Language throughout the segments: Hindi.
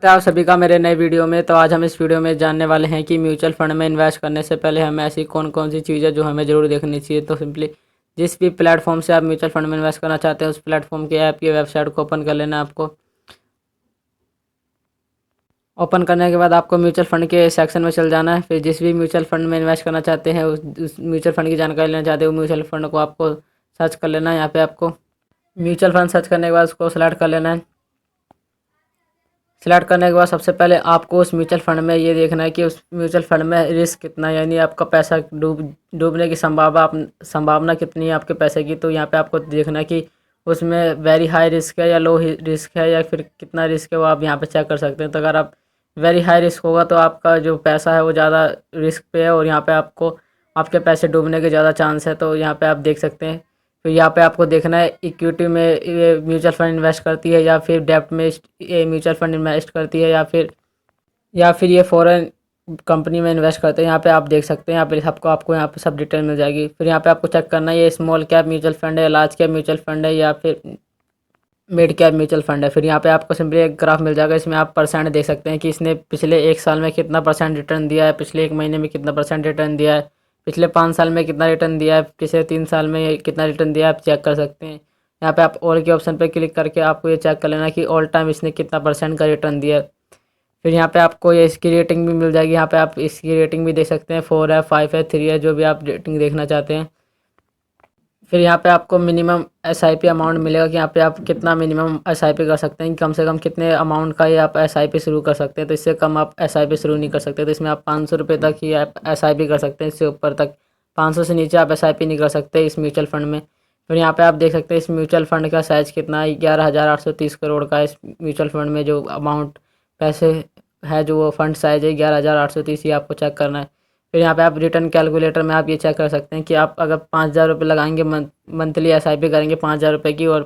तो आप सभी का मेरे नए वीडियो में। तो आज हम इस वीडियो में जानने वाले हैं कि म्यूचुअल फंड में इन्वेस्ट करने से पहले हमें ऐसी कौन कौन सी चीज़ें जो हमें ज़रूर देखनी चाहिए। तो सिंपली जिस भी प्लेटफॉर्म से आप म्यूचुअल फंड में इन्वेस्ट करना चाहते हैं उस प्लेटफॉर्म के ऐप की वेबसाइट को ओपन कर लेना है आपको। ओपन करने के बाद आपको म्यूचुअल फंड के सेक्शन में चल जाना है। फिर जिस भी म्यूचुअल फंड में इन्वेस्ट करना चाहते हैं उस म्यूचुअल फंड की जानकारी लेना चाहते हैं वो म्यूचुअल फंड को आपको सर्च कर लेना है। यहाँ पे आपको म्यूचुअल फंड सर्च करने के बाद उसको सेलेक्ट कर लेना है। सेलेक्ट करने के बाद सबसे पहले आपको उस म्यूचुअल फंड में ये देखना है कि उस म्यूचुअल फंड में रिस्क कितना है, यानी आपका पैसा डूबने की संभावना कितनी है आपके पैसे की। तो यहाँ पे आपको देखना है कि उसमें वेरी हाई रिस्क है या लो रिस्क है या फिर कितना रिस्क है, वो आप यहाँ पे चेक कर सकते हैं। तो अगर आप वेरी हाई रिस्क होगा तो आपका जो पैसा है वो ज़्यादा रिस्क पे है और यहाँ पे आपको आपके पैसे डूबने के ज़्यादा चांस है। तो यहाँ पे आप देख सकते हैं। तो यहाँ पे आपको देखना है इक्विटी में ये म्यूचुअल फंड इन्वेस्ट करती है या फिर डेब्ट में ये म्यूचुअल फंड इन्वेस्ट करती है या फिर ये फॉरेन कंपनी में इन्वेस्ट करते हैं। यहाँ पे आप देख सकते हैं। यहाँ पे सबको आपको यहाँ पे सब डिटेल मिल जाएगी। फिर यहाँ पे आपको चेक करना है ये स्मॉल कैप म्यूचुअल फंड है, लार्ज कैप म्यूचुअल फंड है या फिर मिड कैप म्यूचुअल फंड है। फिर यहाँ पे आपको सिंपली एक ग्राफ मिल जाएगा, इसमें आप परसेंट देख सकते हैं कि इसने पिछले एक साल में कितना परसेंट रिटर्न दिया है, पिछले एक महीने में कितना परसेंट रिटर्न दिया है, पिछले 5 साल में कितना रिटर्न दिया है, पिछले 3 साल में कितना रिटर्न दिया है, आप चेक कर सकते हैं। यहाँ पे आप ऑल के ऑप्शन पर क्लिक करके आपको ये चेक कर लेना कि ऑल टाइम इसने कितना परसेंट का रिटर्न दिया है। फिर यहाँ पे आपको ये इसकी रेटिंग भी मिल जाएगी। यहाँ पे आप इसकी रेटिंग भी देख सकते हैं, 4 है, 5 है, 3 है, जो भी आप रेटिंग देखना चाहते हैं। फिर यहाँ पे आपको मिनिमम एसआईपी अमाउंट मिलेगा कि यहाँ पे आप कितना मिनिमम एसआईपी कर सकते हैं, कम से कम कितने अमाउंट का ये आप एसआईपी शुरू कर सकते हैं। तो इससे कम आप एसआईपी शुरू नहीं कर सकते। तो इसमें आप 500 रुपये तक ही आप एसआईपी कर सकते हैं, इससे ऊपर तक 500 से नीचे आप एसआईपी नहीं कर सकते इस म्यूचुअल फंड में। फिर यहाँ पे आप देख सकते हैं इस म्यूचुअल फंड का साइज़ कितना है, 11,830 करोड़ का इस म्यूचुअल फंड में जो अमाउंट पैसे है, जो वो फंड साइज है 11,830 ही आपको चेक करना है। फिर यहाँ पे आप रिटर्न कैलकुलेटर में आप ये चेक कर सकते हैं कि आप अगर 5,000 रुपये लगाएंगे, मंथली एसआईपी करेंगे 5,000 रुपये की, और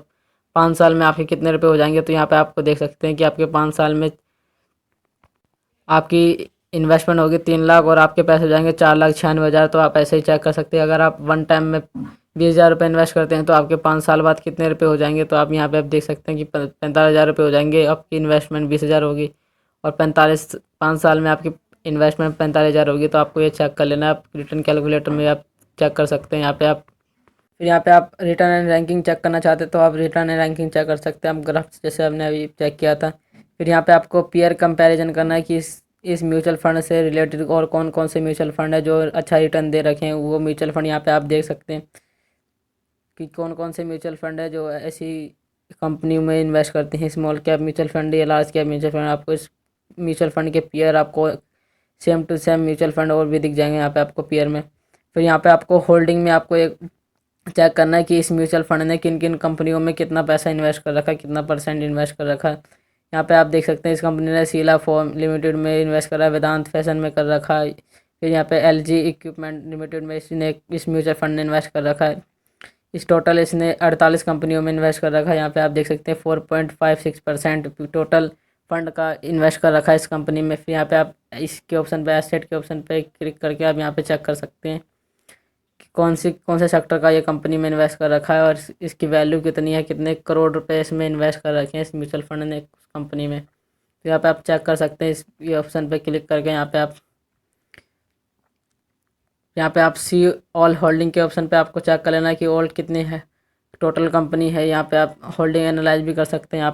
5 साल में आपके कितने रुपए हो जाएंगे। तो यहाँ पे आपको देख सकते हैं कि आपके 5 साल में आपकी इन्वेस्टमेंट होगी 3 लाख और आपके पैसे हो जाएंगे 4,96,000। तो आप ऐसे ही चेक कर सकते हैं। अगर आप वन टाइम में 20,000 रुपये इन्वेस्ट करते हैं तो आपके 5 साल बाद कितने रुपये हो जाएंगे। तो आप यहाँ पे आप देख सकते हैं कि 45,000 रुपये हो जाएंगे, आपकी इन्वेस्टमेंट 20,000 होगी और 5 साल में आपकी इन्वेस्टमेंट 45,000 होगी। तो आपको ये चेक कर लेना है। आप रिटर्न कैलकुलेटर में आप चेक कर सकते हैं। यहाँ पे आप रिटर्न एंड रैंकिंग चेक करना चाहते हैं तो आप रिटर्न एंड रैंकिंग चेक कर सकते हैं, आप ग्राफ जैसे हमने अभी चेक किया था। फिर यहाँ पे आपको पीयर कंपैरिजन करना है कि इस म्यूचुअल फंड से रिलेटेड और कौन कौन से म्यूचुअल फंड है जो अच्छा रिटर्न दे रखे हैं। वो म्यूचुअल फंड यहाँ पे आप देख सकते हैं कि कौन कौन से म्यूचुअल फंड है जो ऐसी कंपनी में इन्वेस्ट करते हैं, स्मॉल कैप म्यूचुअल फंड या लार्ज कैप म्यूचुअल फंड। आपको इस म्यूचुअल फंड के पीयर आपको same to same mutual fund और भी दिख जाएंगे यहाँ पे आपको पीयर में। फिर यहाँ पे आपको होल्डिंग में आपको एक चेक करना है कि इस म्यूचुअल फंड ने किन किन कंपनियों में कितना पैसा इन्वेस्ट कर रखा है, कितना परसेंट इन्वेस्ट कर रखा है। यहाँ पे आप देख सकते हैं इस कंपनी ने शीला फोम लिमिटेड में इन्वेस्ट करा है, वेदांत फैशन में कर रखा है। फिर यहाँ पे एलजी इक्विपमेंट लिमिटेड में इसने इस म्यूचुअल फंड ने इन्वेस्ट कर रखा है। इस टोटल इसने 48 कंपनियों में इन्वेस्ट कर रखा है। यहाँ पे आप देख सकते हैं 4.56% टोटल फंड का इन्वेस्ट कर रखा है इस कंपनी में। फिर यहाँ पे आप इसके ऑप्शन पे एसेट के ऑप्शन पे क्लिक करके आप यहाँ पे चेक कर सकते हैं कि कौन से सेक्टर का ये कंपनी में इन्वेस्ट कर रखा है और इसकी वैल्यू कितनी है, कितने करोड़ रुपए इसमें इन्वेस्ट कर रखे हैं इस म्यूचुअल फंड ने कंपनी में। तो यहाँ पे आप चेक कर सकते हैं इस ये ऑप्शन पे क्लिक करके। यहाँ पे आप सी ऑल होल्डिंग के ऑप्शन पे आपको चेक कर लेना है कि ऑल कितनी है टोटल कंपनी है। यहाँ पे आप होल्डिंग एनालाइज भी कर सकते हैं।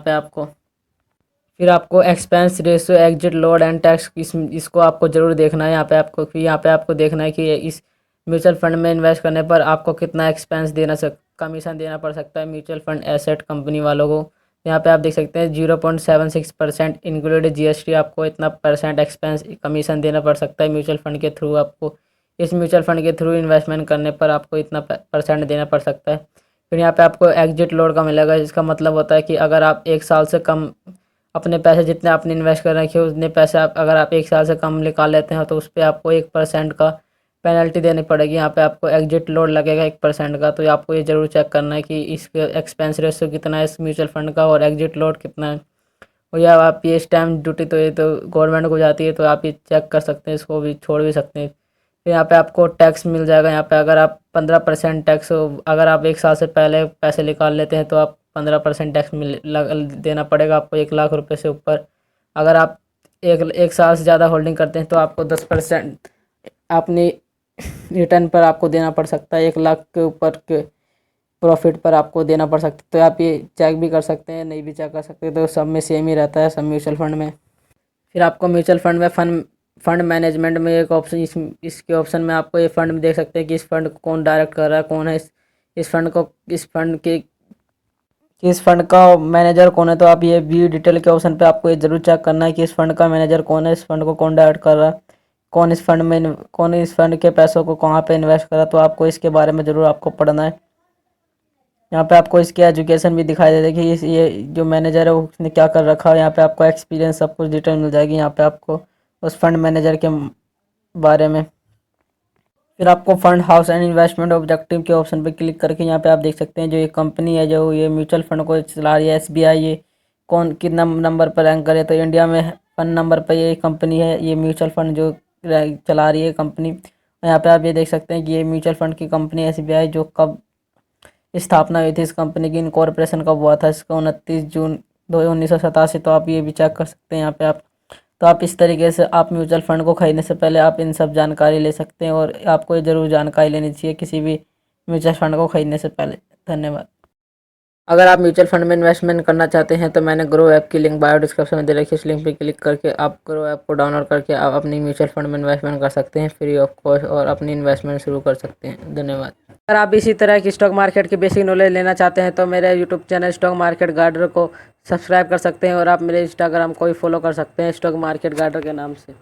फिर आपको expense ratio, exit, load and tax इसको आपको ज़रूर देखना है। यहाँ पे आपको देखना है कि इस म्यूचुअल फंड में इन्वेस्ट करने पर आपको कितना एक्सपेंस कमीशन देना पड़ सकता है म्यूचुअल फंड एसेट कंपनी वालों को। यहाँ पे आप देख सकते हैं 0.76% इंक्लूडेड जीएसटी आपको इतना परसेंट एक्सपेंस कमीशन देना पड़ सकता है म्यूचुअल फंड के थ्रू। आपको इस म्यूचुअल फंड के थ्रू इन्वेस्टमेंट करने पर आपको इतना परसेंट देना पड़ सकता है। फिर यहाँ पे आपको एग्जिट लोड का मिलेगा, जिसका मतलब होता है कि अगर आप एक साल से कम अपने पैसे जितने आपने इन्वेस्ट कर रखे हो उतने पैसे अगर आप एक साल से कम निकाल लेते हैं तो उस पर आपको 1% का पेनल्टी देनी पड़ेगी। यहाँ पे आपको एग्जिट लोड लगेगा 1% का। तो आपको ये ज़रूर चेक करना है कि इसके एक्सपेंस रेशियो कितना है इस म्यूचुअल फंड का और एग्जिट लोड कितना है। और या आप ये स्टैम्प ड्यूटी तो ये तो गवर्नमेंट को जाती है, तो आप ये चेक कर सकते हैं, इसको भी छोड़ भी सकते हैं। फिर यहाँ पे आपको टैक्स मिल जाएगा। यहाँ पे अगर आप 15% टैक्स, अगर आप एक साल से पहले पैसे निकाल लेते हैं तो आप 15% टैक्स देना पड़ेगा आपको 1 लाख रुपए से ऊपर। अगर आप एक साल से ज़्यादा होल्डिंग करते हैं तो आपको 10% अपनी रिटर्न पर आपको देना पड़ सकता है। 1 लाख के ऊपर के प्रॉफिट पर आपको देना पड़ सकता है। तो आप ये चेक भी कर सकते हैं, नहीं भी चेक कर सकते, तो सब में सेम ही रहता है सब म्यूचुअल फंड में। फिर आपको म्यूचुअल फंड में फंड मैनेजमेंट में एक ऑप्शन, इसके ऑप्शन में आपको ये फंड में देख सकते हैं कि इस फंड को कौन डायरेक्ट कर रहा है, कौन है इस फंड को, इस फंड का मैनेजर कौन है। तो आप ये व्यू डिटेल के ऑप्शन पे आपको ये जरूर चेक करना है कि इस फंड का मैनेजर कौन है, इस फंड को कौन डायरेक्ट कर रहा है, कौन इस फंड के पैसों को कहाँ पे इन्वेस्ट कर रहा है। तो आपको इसके बारे में ज़रूर आपको पढ़ना है। यहाँ पे आपको इसकी एजुकेशन भी दिखाई दे देगी कि ये जो मैनेजर है वो उसने क्या कर रखा है। यहाँ पे आपको एक्सपीरियंस सब कुछ डिटेल मिल जाएगी यहाँ पे आपको उस फंड मैनेजर के बारे में। फिर आपको fund house and investment objective के ऑप्शन पे क्लिक करके यहाँ पे आप देख सकते हैं जो ये कंपनी है, जो ये म्यूचुअल फंड को चला रही है एसबीआई, ये कौन कितना नंबर पर रैंक करे। तो इंडिया में 1 नंबर पर ये कंपनी है, ये म्यूचुअल फंड जो चला रही है कंपनी। यहाँ पे आप ये देख सकते हैं कि ये म्यूचुअल फंड की कंपनी एसबीआई जो कब स्थापना हुई थी इस कंपनी की, इनकॉर्पोरेशन कब हुआ था, इसका 29 जून 1987। तो आप ये भी चेक कर सकते हैं यहाँ पे आप। तो आप इस तरीके से आप म्यूचुअल फंड को खरीदने से पहले आप इन सब जानकारी ले सकते हैं, और आपको ये ज़रूर जानकारी लेनी चाहिए किसी भी म्यूचुअल फंड को खरीदने से पहले। धन्यवाद। अगर आप म्यूचुअल फंड में इन्वेस्टमेंट करना चाहते हैं तो मैंने ग्रो ऐप की लिंक बायो डिस्क्रिप्शन में दे रखी है। इस लिंक पे क्लिक करके आप ग्रो ऐप को डाउनलोड करके आप अपनी म्यूचुअल फंड में इन्वेस्टमेंट कर सकते हैं फ्री ऑफ कॉस्ट, और अपनी इन्वेस्टमेंट शुरू कर सकते हैं। धन्यवाद। अगर आप इसी तरह की स्टॉक मार्केट की बेसिक नॉलेज लेना चाहते हैं तो मेरे YouTube channel stock market guider को सब्सक्राइब कर सकते हैं, और आप मेरे इंस्टाग्राम को भी फॉलो कर सकते हैं स्टॉक मार्केट गाइडर के नाम से।